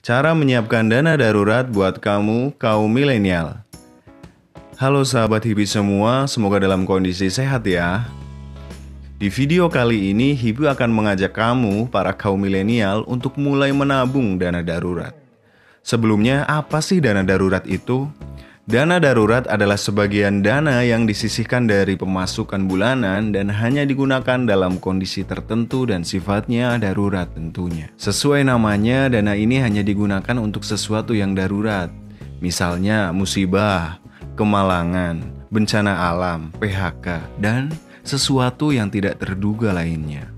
Cara menyiapkan dana darurat buat kamu, kaum milenial. Halo sahabat Hibi semua, semoga dalam kondisi sehat ya. Di video kali ini, Hibi akan mengajak kamu, para kaum milenial, untuk mulai menabung dana darurat. Sebelumnya, apa sih dana darurat itu? Dana darurat adalah sebagian dana yang disisihkan dari pemasukan bulanan dan hanya digunakan dalam kondisi tertentu dan sifatnya darurat tentunya. Sesuai namanya, dana ini hanya digunakan untuk sesuatu yang darurat. Misalnya musibah, kemalangan, bencana alam, PHK, dan sesuatu yang tidak terduga lainnya.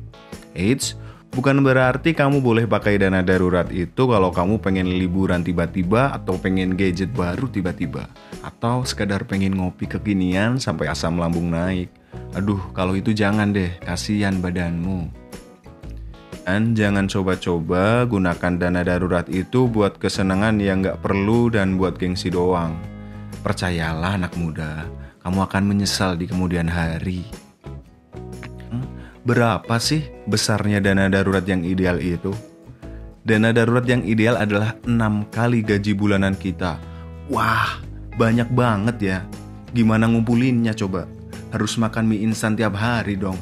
Eits, bukan berarti kamu boleh pakai dana darurat itu kalau kamu pengen liburan tiba-tiba atau pengen gadget baru tiba-tiba. Atau sekadar pengen ngopi kekinian sampai asam lambung naik. Aduh, kalau itu jangan deh, kasihan badanmu. Dan jangan coba-coba gunakan dana darurat itu buat kesenangan yang gak perlu dan buat gengsi doang. Percayalah anak muda, kamu akan menyesal di kemudian hari. Berapa sih besarnya dana darurat yang ideal itu? Dana darurat yang ideal adalah 6 kali gaji bulanan kita. Wah, banyak banget ya. Gimana ngumpulinnya coba? Harus makan mie instan tiap hari dong.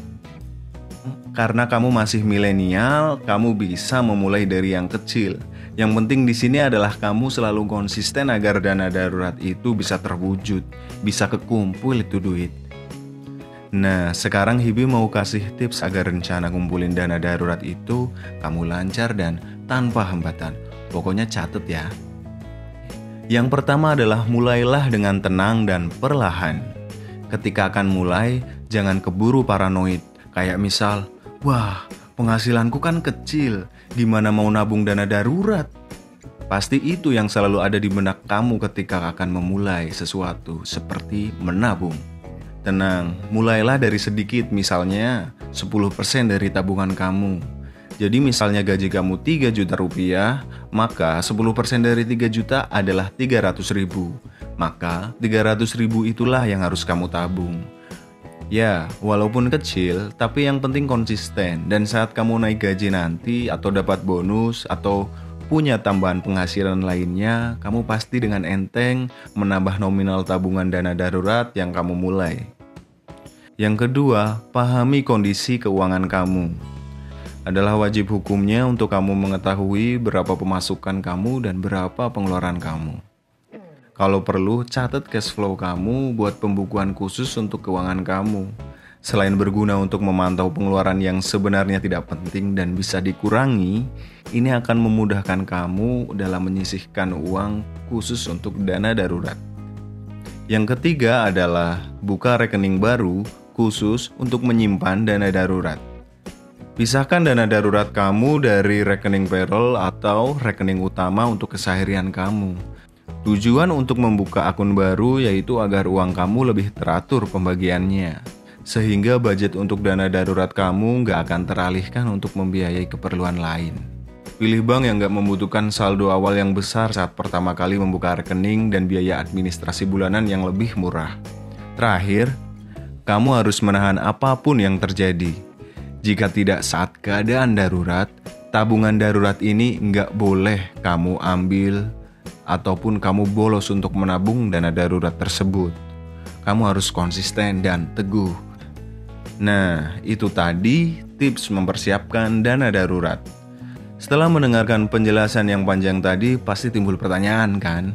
Karena kamu masih milenial, kamu bisa memulai dari yang kecil. Yang penting di sini adalah kamu selalu konsisten agar dana darurat itu bisa terwujud, bisa kekumpul itu duit. Nah, sekarang Hibi mau kasih tips agar rencana ngumpulin dana darurat itu kamu lancar dan tanpa hambatan. Pokoknya catet ya. Yang pertama adalah mulailah dengan tenang dan perlahan. Ketika akan mulai, jangan keburu paranoid. Kayak misal, wah, penghasilanku kan kecil, gimana mau nabung dana darurat? Pasti itu yang selalu ada di benak kamu ketika akan memulai sesuatu seperti menabung. Tenang, mulailah dari sedikit, misalnya 10% dari tabungan kamu. Jadi misalnya gaji kamu 3 juta rupiah, maka 10% dari 3 juta adalah 300 ribu. Maka 300 ribu itulah yang harus kamu tabung. Ya, walaupun kecil, tapi yang penting konsisten. Dan saat kamu naik gaji nanti, atau dapat bonus, atau punya tambahan penghasilan lainnya, kamu pasti dengan enteng menambah nominal tabungan dana darurat yang kamu mulai. Yang kedua, pahami kondisi keuangan kamu. Adalah wajib hukumnya untuk kamu mengetahui berapa pemasukan kamu dan berapa pengeluaran kamu. Kalau perlu, catat cash flow kamu buat pembukuan khusus untuk keuangan kamu. Selain berguna untuk memantau pengeluaran yang sebenarnya tidak penting dan bisa dikurangi, ini akan memudahkan kamu dalam menyisihkan uang khusus untuk dana darurat. Yang ketiga adalah buka rekening baru khusus untuk menyimpan dana darurat. Pisahkan dana darurat kamu dari rekening payroll atau rekening utama untuk keseharian kamu. Tujuan untuk membuka akun baru yaitu agar uang kamu lebih teratur pembagiannya. Sehingga budget untuk dana darurat kamu nggak akan teralihkan untuk membiayai keperluan lain. Pilih bank yang nggak membutuhkan saldo awal yang besar saat pertama kali membuka rekening dan biaya administrasi bulanan yang lebih murah. Terakhir, kamu harus menahan apapun yang terjadi. Jika tidak saat keadaan darurat, tabungan darurat ini nggak boleh kamu ambil ataupun kamu bolos untuk menabung dana darurat tersebut. Kamu harus konsisten dan teguh. Nah, itu tadi tips mempersiapkan dana darurat. Setelah mendengarkan penjelasan yang panjang tadi, pasti timbul pertanyaan kan?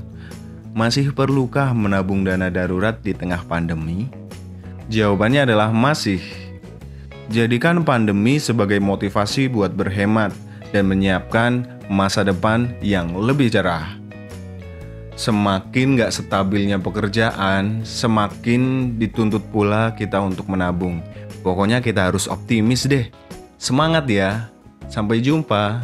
Masih perlukah menabung dana darurat di tengah pandemi? Jawabannya adalah masih. Jadikan pandemi sebagai motivasi buat berhemat dan menyiapkan masa depan yang lebih cerah. Semakin gak stabilnya pekerjaan, semakin dituntut pula kita untuk menabung. Pokoknya kita harus optimis deh. Semangat ya. Sampai jumpa.